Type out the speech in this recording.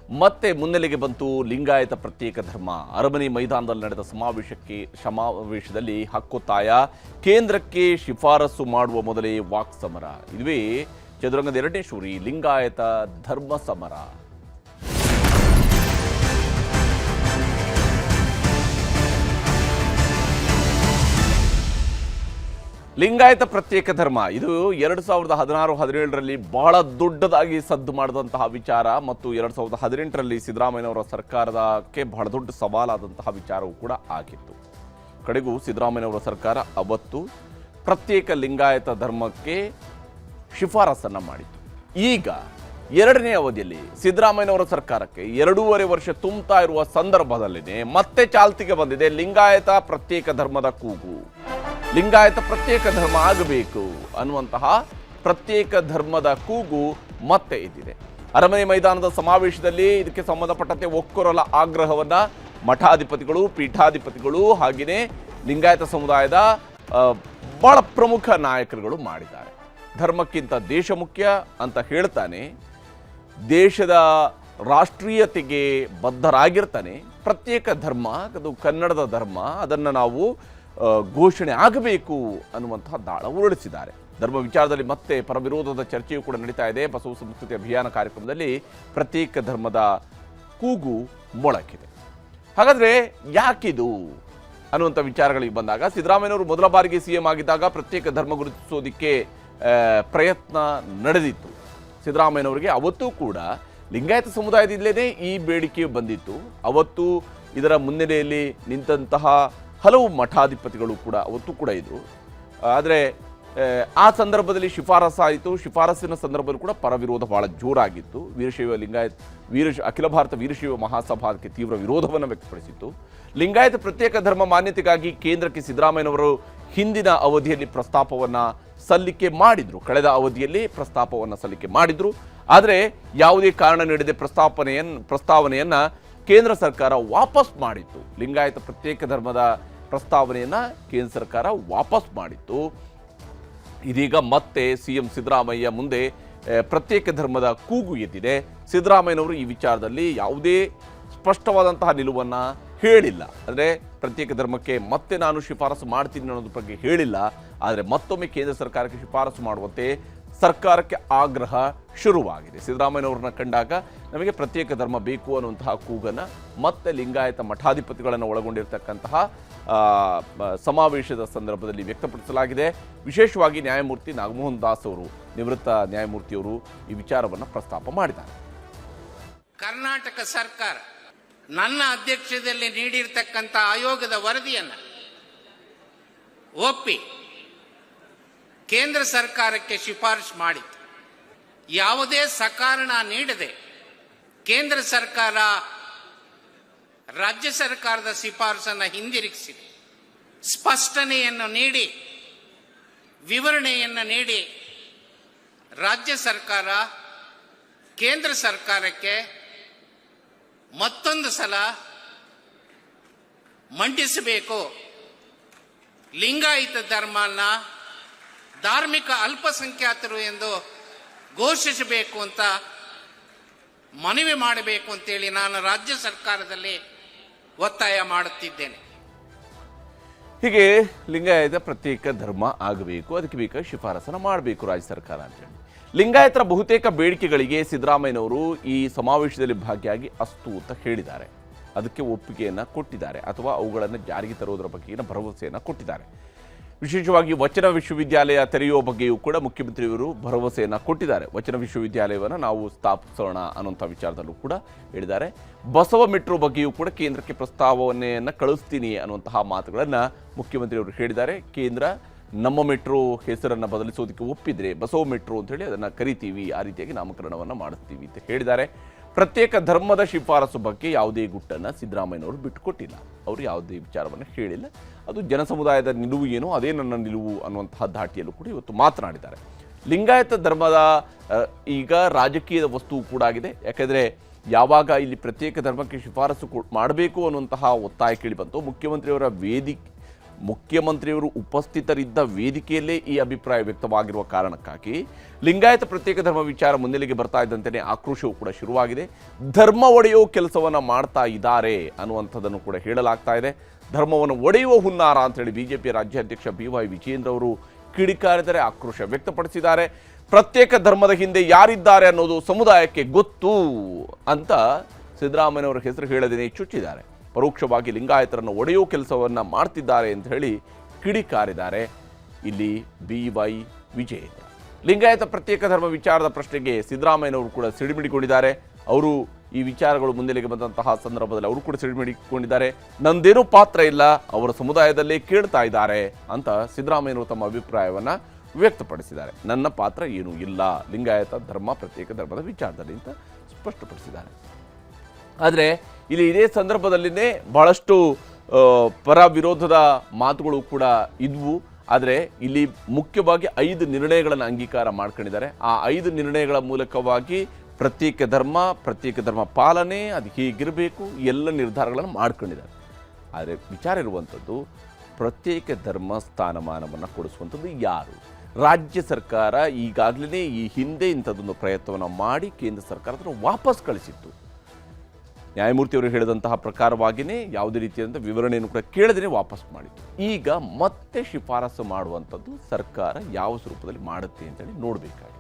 ಮತ್ತೆ ಮುನ್ನೆಲೆಗೆ ಬಂತು ಲಿಂಗಾಯತ ಪ್ರತ್ಯೇಕ ಧರ್ಮ. ಅರಮನೆ ಮೈದಾನದಲ್ಲಿ ನಡೆದ ಸಮಾವೇಶದಲ್ಲಿ ಹಕ್ಕೊತ್ತಾಯ, ಕೇಂದ್ರಕ್ಕೆ ಶಿಫಾರಸು ಮಾಡುವ ಮೊದಲೇ ವಾಕ್ ಸಮರ. ಇದುವೇ ಚದುರಂಗದ ಎರಡನೇ ಶೂರಿ, ಲಿಂಗಾಯತ ಧರ್ಮ ಸಮರ. ಲಿಂಗಾಯತ ಪ್ರತ್ಯೇಕ ಧರ್ಮ ಇದು 2016-17ರಲ್ಲಿ ಬಹಳ ದೊಡ್ಡದಾಗಿ ಸದ್ದು ಮಾಡಿದಂತಹ ವಿಚಾರ ಮತ್ತು 2018ರಲ್ಲಿ ಸಿದ್ದರಾಮಯ್ಯನವರ ಸರ್ಕಾರಕ್ಕೆ ಬಹಳ ದೊಡ್ಡ ಸವಾಲಾದಂತಹ ವಿಚಾರವೂ ಕೂಡ ಆಗಿತ್ತು. ಕಡೆಗೂ ಸಿದ್ದರಾಮಯ್ಯನವರ ಸರ್ಕಾರ ಅವತ್ತು ಪ್ರತ್ಯೇಕ ಲಿಂಗಾಯತ ಧರ್ಮಕ್ಕೆ ಶಿಫಾರಸನ್ನು ಮಾಡಿತು. ಈಗ ಎರಡನೇ ಅವಧಿಯಲ್ಲಿ ಸಿದ್ದರಾಮಯ್ಯನವರ ಸರ್ಕಾರಕ್ಕೆ 2.5 ವರ್ಷ ತುಂಬುತ್ತಾ ಇರುವ ಸಂದರ್ಭದಲ್ಲಿನೇ ಮತ್ತೆ ಚಾಲ್ತಿಗೆ ಬಂದಿದೆ ಲಿಂಗಾಯತ ಪ್ರತ್ಯೇಕ ಧರ್ಮದ ಕೂಗು. ಲಿಂಗಾಯತ ಪ್ರತ್ಯೇಕ ಧರ್ಮ ಆಗಬೇಕು ಅನ್ನುವಂತಹ ಪ್ರತ್ಯೇಕ ಧರ್ಮದ ಕೂಗು ಮತ್ತೆ ಇದ್ದಿದೆ. ಅರಮನೆ ಮೈದಾನದ ಸಮಾವೇಶದಲ್ಲಿ ಇದಕ್ಕೆ ಸಂಬಂಧಪಟ್ಟಂತೆ ಒಕ್ಕೊರಲ ಆಗ್ರಹವನ್ನ ಮಠಾಧಿಪತಿಗಳು, ಪೀಠಾಧಿಪತಿಗಳು ಹಾಗೆಯೇ ಲಿಂಗಾಯತ ಸಮುದಾಯದ ಬಹಳ ಪ್ರಮುಖ ನಾಯಕರುಗಳು ಮಾಡಿದ್ದಾರೆ. ಧರ್ಮಕ್ಕಿಂತ ದೇಶ ಮುಖ್ಯ ಅಂತ ಹೇಳ್ತಾನೆ, ದೇಶದ ರಾಷ್ಟ್ರೀಯತೆಗೆ ಬದ್ಧರಾಗಿರ್ತಾನೆ. ಪ್ರತ್ಯೇಕ ಧರ್ಮ ಅದು ಕನ್ನಡದ ಧರ್ಮ, ಅದನ್ನು ನಾವು ಘೋಷಣೆ ಆಗಬೇಕು ಅನ್ನುವಂತಹ ದಾಳ ಉರುಳಿಸಿದ್ದಾರೆ. ಧರ್ಮ ವಿಚಾರದಲ್ಲಿ ಮತ್ತೆ ಪರವಿರೋಧದ ಚರ್ಚೆಯೂ ಕೂಡ ನಡೀತಾ ಇದೆ. ಬಸವ ಸಂಸ್ಕೃತಿ ಅಭಿಯಾನ ಕಾರ್ಯಕ್ರಮದಲ್ಲಿ ಪ್ರತ್ಯೇಕ ಧರ್ಮದ ಕೂಗು ಮೊಳಕಿದೆ. ಹಾಗಾದರೆ ಯಾಕಿದು ಅನ್ನುವಂಥ ವಿಚಾರಗಳಿಗೆ ಬಂದಾಗ, ಸಿದ್ದರಾಮಯ್ಯನವರು ಮೊದಲ ಬಾರಿಗೆ CM ಆಗಿದ್ದಾಗ ಪ್ರತ್ಯೇಕ ಧರ್ಮ ಗುರುತಿಸೋದಕ್ಕೆ ಪ್ರಯತ್ನ ನಡೆದಿತ್ತು. ಸಿದ್ದರಾಮಯ್ಯನವರಿಗೆ ಅವತ್ತೂ ಕೂಡ ಲಿಂಗಾಯತ ಸಮುದಾಯದಿಂದಲೇ ಈ ಬೇಡಿಕೆ ಬಂದಿತ್ತು. ಅವತ್ತು ಇದರ ಮುನ್ನೆಲೆಯಲ್ಲಿ ನಿಂತಹ ಹಲವು ಮಠಾಧಿಪತಿಗಳು ಕೂಡ ಅವತ್ತು ಕೂಡ ಇದ್ದರು. ಆದರೆ ಆ ಸಂದರ್ಭದಲ್ಲಿ ಶಿಫಾರಸಾಯಿತು. ಶಿಫಾರಸಿನ ಸಂದರ್ಭದಲ್ಲಿ ಕೂಡ ಪರವಿರೋಧ ಭಾಳ ಜೋರಾಗಿತ್ತು. ಅಖಿಲ ಭಾರತ ವೀರಶೈವ ಮಹಾಸಭಾ ಅದಕ್ಕೆ ತೀವ್ರ ವಿರೋಧವನ್ನು ವ್ಯಕ್ತಪಡಿಸಿತ್ತು. ಲಿಂಗಾಯತ ಪ್ರತ್ಯೇಕ ಧರ್ಮ ಮಾನ್ಯತೆಗಾಗಿ ಕೇಂದ್ರಕ್ಕೆ ಸಿದ್ದರಾಮಯ್ಯನವರು ಹಿಂದಿನ ಅವಧಿಯಲ್ಲಿ ಪ್ರಸ್ತಾಪವನ್ನು ಸಲ್ಲಿಕೆ ಮಾಡಿದರು. ಕಳೆದ ಅವಧಿಯಲ್ಲಿ ಪ್ರಸ್ತಾಪವನ್ನು ಸಲ್ಲಿಕೆ ಮಾಡಿದರು. ಆದರೆ ಯಾವುದೇ ಕಾರಣ ನೀಡದೆ ಪ್ರಸ್ತಾವನೆಯನ್ನು ಕೇಂದ್ರ ಸರ್ಕಾರ ವಾಪಸ್ ಮಾಡಿತ್ತು. ಲಿಂಗಾಯತ ಪ್ರತ್ಯೇಕ ಧರ್ಮದ ಪ್ರಸ್ತಾವನೆಯನ್ನು ಕೇಂದ್ರ ಸರ್ಕಾರ ವಾಪಸ್ ಮಾಡಿತ್ತು. ಇದೀಗ ಮತ್ತೆ CM ಸಿದ್ದರಾಮಯ್ಯ ಮುಂದೆ ಪ್ರತ್ಯೇಕ ಧರ್ಮದ ಕೂಗು ಎದ್ದಿದೆ. ಸಿದ್ದರಾಮಯ್ಯನವರು ಈ ವಿಚಾರದಲ್ಲಿ ಯಾವುದೇ ಸ್ಪಷ್ಟವಾದಂತಹ ನಿಲುವನ್ನು ಹೇಳಿಲ್ಲ. ಅಂದರೆ ಪ್ರತ್ಯೇಕ ಧರ್ಮಕ್ಕೆ ಮತ್ತೆ ನಾನು ಶಿಫಾರಸು ಮಾಡ್ತೀನಿ ಅನ್ನೋದ್ರ ಬಗ್ಗೆ ಹೇಳಿಲ್ಲ. ಆದರೆ ಮತ್ತೊಮ್ಮೆ ಕೇಂದ್ರ ಸರ್ಕಾರಕ್ಕೆ ಶಿಫಾರಸು ಮಾಡುವಂತೆ ಸರ್ಕಾರಕ್ಕೆ ಆಗ್ರಹ ಶುರುವಾಗಿದೆ. ಸಿದ್ದರಾಮಯ್ಯನವ್ರನ್ನ ಕಂಡಾಗ ನಮಗೆ ಪ್ರತ್ಯೇಕ ಧರ್ಮ ಬೇಕು ಅನ್ನುವಂತಹ ಕೂಗನ್ನು ಮತ್ತೆ ಲಿಂಗಾಯತ ಮಠಾಧಿಪತಿಗಳನ್ನು ಒಳಗೊಂಡಿರ್ತಕ್ಕಂತಹ ಸಮಾವೇಶದ ಸಂದರ್ಭದಲ್ಲಿ ವ್ಯಕ್ತಪಡಿಸಲಾಗಿದೆ. ವಿಶೇಷವಾಗಿ ನ್ಯಾಯಮೂರ್ತಿ ನಾಗಮೋಹನ್ ದಾಸ್ ಅವರು, ನಿವೃತ್ತ ನ್ಯಾಯಮೂರ್ತಿಯವರು ಈ ವಿಚಾರವನ್ನು ಪ್ರಸ್ತಾಪ ಮಾಡಿದ್ದಾರೆ. ಕರ್ನಾಟಕ ಸರ್ಕಾರ ನನ್ನ ಅಧ್ಯಕ್ಷತೆಯಲ್ಲಿ ನೀಡಿರ್ತಕ್ಕಂಥ ಆಯೋಗದ ವರದಿಯನ್ನು ಒಪ್ಪಿ ಕೇಂದ್ರ ಸರ್ಕಾರಕ್ಕೆ ಶಿಫಾರಸು ಮಾಡಿತು. ಯಾವುದೇ ಸಕಾರಣ ನೀಡದೆ ಕೇಂದ್ರ ಸರ್ಕಾರ ರಾಜ್ಯ ಸರ್ಕಾರದ ಶಿಫಾರಸನ್ನು ಹಿಂದಿರುಗಿಸಿದೆ. ಸ್ಪಷ್ಟನೆಯನ್ನು ನೀಡಿ, ವಿವರಣೆಯನ್ನು ನೀಡಿ ರಾಜ್ಯ ಸರ್ಕಾರ ಕೇಂದ್ರ ಸರ್ಕಾರಕ್ಕೆ ಮತ್ತೊಂದು ಸಲ ಮಂಡಿಸಬೇಕು, ಲಿಂಗಾಯತ ಧರ್ಮನ ಧಾರ್ಮಿಕ ಅಲ್ಪಸಂಖ್ಯಾತರು ಎಂದು ಘೋಷಿಸಬೇಕು ಅಂತ ಮನವಿ ಮಾಡಬೇಕು ಅಂತೇಳಿ ನಾನು ರಾಜ್ಯ ಸರ್ಕಾರದಲ್ಲಿ ಒತ್ತಾಯ ಮಾಡುತ್ತಿದ್ದೇನೆ. ಹೀಗೆ ಲಿಂಗಾಯತ ಪ್ರತ್ಯೇಕ ಧರ್ಮ ಆಗಬೇಕು, ಅದಕ್ಕೆ ಬೇಕಾದ ಶಿಫಾರಸನ್ನು ಮಾಡಬೇಕು ರಾಜ್ಯ ಸರ್ಕಾರ ಅಂತೇಳಿ ಲಿಂಗಾಯತರ ಬಹುತೇಕ ಬೇಡಿಕೆಗಳಿಗೆ ಸಿದ್ದರಾಮಯ್ಯನವರು ಈ ಸಮಾವೇಶದಲ್ಲಿ ಭಾಗಿಯಾಗಿ ಅಸ್ತು ಅಂತ ಹೇಳಿದ್ದಾರೆ. ಅದಕ್ಕೆ ಒಪ್ಪಿಗೆಯನ್ನು ಕೊಟ್ಟಿದ್ದಾರೆ ಅಥವಾ ಅವುಗಳನ್ನು ಜಾರಿಗೆ ತರುವುದರ ಬಗೆಗಿನ ಭರವಸೆಯನ್ನು ಕೊಟ್ಟಿದ್ದಾರೆ. ವಿಶೇಷವಾಗಿ ವಚನ ವಿಶ್ವವಿದ್ಯಾಲಯ ತೆರೆಯುವ ಬಗ್ಗೆಯೂ ಕೂಡ ಮುಖ್ಯಮಂತ್ರಿಯವರು ಭರವಸೆಯನ್ನು ಕೊಟ್ಟಿದ್ದಾರೆ. ವಚನ ವಿಶ್ವವಿದ್ಯಾಲಯವನ್ನು ನಾವು ಸ್ಥಾಪಿಸೋಣ ಅನ್ನೋಂಥ ವಿಚಾರದಲ್ಲೂ ಕೂಡ ಹೇಳಿದ್ದಾರೆ. ಬಸವ ಮೆಟ್ರೋ ಬಗ್ಗೆಯೂ ಕೂಡ ಕೇಂದ್ರಕ್ಕೆ ಪ್ರಸ್ತಾವನೆಯನ್ನು ಕಳಿಸ್ತೀನಿ ಅನ್ನುವಂತಹ ಮಾತುಗಳನ್ನು ಮುಖ್ಯಮಂತ್ರಿಯವರು ಹೇಳಿದ್ದಾರೆ. ಕೇಂದ್ರ ನಮ್ಮ ಮೆಟ್ರೋ ಹೆಸರನ್ನು ಬದಲಿಸೋದಕ್ಕೆ ಒಪ್ಪಿದರೆ ಬಸವ ಮೆಟ್ರೋ ಅಂತೇಳಿ ಅದನ್ನು ಕರಿತೀವಿ, ಆ ರೀತಿಯಾಗಿ ನಾಮಕರಣವನ್ನು ಮಾಡಿಸ್ತೀವಿ ಅಂತ ಹೇಳಿದ್ದಾರೆ. ಪ್ರತ್ಯೇಕ ಧರ್ಮದ ಶಿಫಾರಸು ಬಗ್ಗೆ ಯಾವುದೇ ಗುಟ್ಟನ್ನು ಸಿದ್ದರಾಮಯ್ಯನವರು ಬಿಟ್ಟುಕೊಟ್ಟಿಲ್ಲ. ಅವರು ಯಾವುದೇ ವಿಚಾರವನ್ನು ಹೇಳಿಲ್ಲ. ಅದು ಜನಸಮುದಾಯದ ನಿಲುವು ಏನೋ ಅದೇ ನನ್ನ ನಿಲುವು ಅನ್ನುವಂತಹ ಧಾಟಿಯಲ್ಲೂ ಕೂಡ ಇವತ್ತು ಮಾತನಾಡಿದ್ದಾರೆ. ಲಿಂಗಾಯತ ಧರ್ಮದ ಈಗ ರಾಜಕೀಯದ ವಸ್ತುವು ಕೂಡ ಆಗಿದೆ. ಯಾಕೆಂದರೆ ಯಾವಾಗ ಇಲ್ಲಿ ಪ್ರತ್ಯೇಕ ಧರ್ಮಕ್ಕೆ ಶಿಫಾರಸು ಮಾಡಬೇಕು ಅನ್ನುವಂತಹ ಒತ್ತಾಯ ಕೇಳಿ ಬಂತು, ಮುಖ್ಯಮಂತ್ರಿಯವರ ಮುಖ್ಯಮಂತ್ರಿಯವರು ಉಪಸ್ಥಿತರಿದ್ದ ವೇದಿಕೆಯಲ್ಲೇ ಈ ಅಭಿಪ್ರಾಯ ವ್ಯಕ್ತವಾಗಿರುವ ಕಾರಣಕ್ಕಾಗಿ ಲಿಂಗಾಯತ ಪ್ರತ್ಯೇಕ ಧರ್ಮ ವಿಚಾರ ಮುನ್ನೆಲೆಗೆ ಬರ್ತಾ ಇದ್ದಂತೆಯೇ ಆಕ್ರೋಶವೂ ಕೂಡ ಶುರುವಾಗಿದೆ. ಧರ್ಮ ಒಡೆಯುವ ಕೆಲಸವನ್ನು ಮಾಡ್ತಾ ಇದ್ದಾರೆ ಅನ್ನುವಂಥದ್ದನ್ನು ಕೂಡ ಹೇಳಲಾಗ್ತಾ ಇದೆ. ಧರ್ಮವನ್ನು ಒಡೆಯುವ ಹುನ್ನಾರ ಅಂತೇಳಿ ಬಿಜೆಪಿ ರಾಜ್ಯಾಧ್ಯಕ್ಷ BY ವಿಜಯೇಂದ್ರ ಅವರು ಕಿಡಿಕಾರಿದರೆ, ಆಕ್ರೋಶ ವ್ಯಕ್ತಪಡಿಸಿದ್ದಾರೆ. ಪ್ರತ್ಯೇಕ ಧರ್ಮದ ಹಿಂದೆ ಯಾರಿದ್ದಾರೆ ಅನ್ನೋದು ಸಮುದಾಯಕ್ಕೆ ಗೊತ್ತು ಅಂತ ಸಿದ್ದರಾಮಯ್ಯನವರ ಹೆಸರು ಹೇಳದೇನೆ ಚುಚ್ಚಿದ್ದಾರೆ. ಪರೋಕ್ಷವಾಗಿ ಲಿಂಗಾಯತರನ್ನು ಒಡೆಯುವ ಕೆಲಸವನ್ನು ಮಾಡ್ತಿದ್ದಾರೆ ಅಂತ ಹೇಳಿ ಕಿಡಿಕಾರಿದ್ದಾರೆ ಇಲ್ಲಿ BY ವಿಜಯೇಂದ್ರ. ಲಿಂಗಾಯತ ಪ್ರತ್ಯೇಕ ಧರ್ಮ ವಿಚಾರದ ಪ್ರಶ್ನೆಗೆ ಸಿದ್ದರಾಮಯ್ಯನವರು ಕೂಡ ಸಿಡಿಮಿಡಿಕೊಂಡಿದ್ದಾರೆ. ಅವರು ಈ ವಿಚಾರಗಳು ಮುನ್ನೆಲೆಗೆ ಬಂದಂತಹ ಸಂದರ್ಭದಲ್ಲಿ ಅವರು ಕೂಡ ಸಿಡಿಮಿಡಿಕೊಂಡಿದ್ದಾರೆ. ನಂದೇನೂ ಪಾತ್ರ ಇಲ್ಲ, ಅವರ ಸಮುದಾಯದಲ್ಲೇ ಕೇಳ್ತಾ ಇದ್ದಾರೆ ಅಂತ ಸಿದ್ದರಾಮಯ್ಯನವರು ತಮ್ಮ ಅಭಿಪ್ರಾಯವನ್ನು ವ್ಯಕ್ತಪಡಿಸಿದ್ದಾರೆ. ನನ್ನ ಪಾತ್ರ ಏನೂ ಇಲ್ಲ ಲಿಂಗಾಯತ ಧರ್ಮ ಪ್ರತ್ಯೇಕ ಧರ್ಮದ ವಿಚಾರದಲ್ಲಿ ಅಂತ ಸ್ಪಷ್ಟಪಡಿಸಿದ್ದಾರೆ. ಆದರೆ ಇಲ್ಲಿ ಇದೇ ಸಂದರ್ಭದಲ್ಲಿನೇ ಬಹಳಷ್ಟು ಪರ ವಿರೋಧದ ಮಾತುಗಳು ಕೂಡ ಇದ್ವು. ಆದರೆ ಇಲ್ಲಿ ಮುಖ್ಯವಾಗಿ 5 ನಿರ್ಣಯಗಳನ್ನು ಅಂಗೀಕಾರ ಮಾಡ್ಕೊಂಡಿದ್ದಾರೆ. ಆ 5 ನಿರ್ಣಯಗಳ ಮೂಲಕವಾಗಿ ಪ್ರತ್ಯೇಕ ಧರ್ಮ ಪಾಲನೆ ಅದು ಹೀಗಿರಬೇಕು ಎಲ್ಲ ನಿರ್ಧಾರಗಳನ್ನು ಮಾಡ್ಕೊಂಡಿದ್ದಾರೆ. ಆದರೆ ವಿಚಾರ ಇರುವಂಥದ್ದು, ಪ್ರತ್ಯೇಕ ಧರ್ಮ ಸ್ಥಾನಮಾನವನ್ನು ಕೊಡಿಸುವಂಥದ್ದು ಯಾರು? ರಾಜ್ಯ ಸರ್ಕಾರ ಈಗಾಗಲೇ ಈ ಹಿಂದೆ ಇಂಥದ್ದೊಂದು ಪ್ರಯತ್ನವನ್ನು ಮಾಡಿ ಕೇಂದ್ರ ಸರ್ಕಾರದನ್ನು ವಾಪಸ್ ಕಳಿಸಿತ್ತು. ನ್ಯಾಯಮೂರ್ತಿಯವರು ಹೇಳಿದಂತಹ ಪ್ರಕಾರವಾಗಿಯೇ ಯಾವುದೇ ರೀತಿಯಾದಂಥ ವಿವರಣೆಯನ್ನು ಕೂಡ ಕೇಳದೇ ವಾಪಸ್ ಮಾಡಿತ್ತು. ಈಗ ಮತ್ತೆ ಶಿಫಾರಸು ಮಾಡುವಂಥದ್ದು ಸರ್ಕಾರ ಯಾವ ಸ್ವರೂಪದಲ್ಲಿ ಮಾಡುತ್ತೆ ಅಂತೇಳಿ ನೋಡಬೇಕಾಗಿದೆ.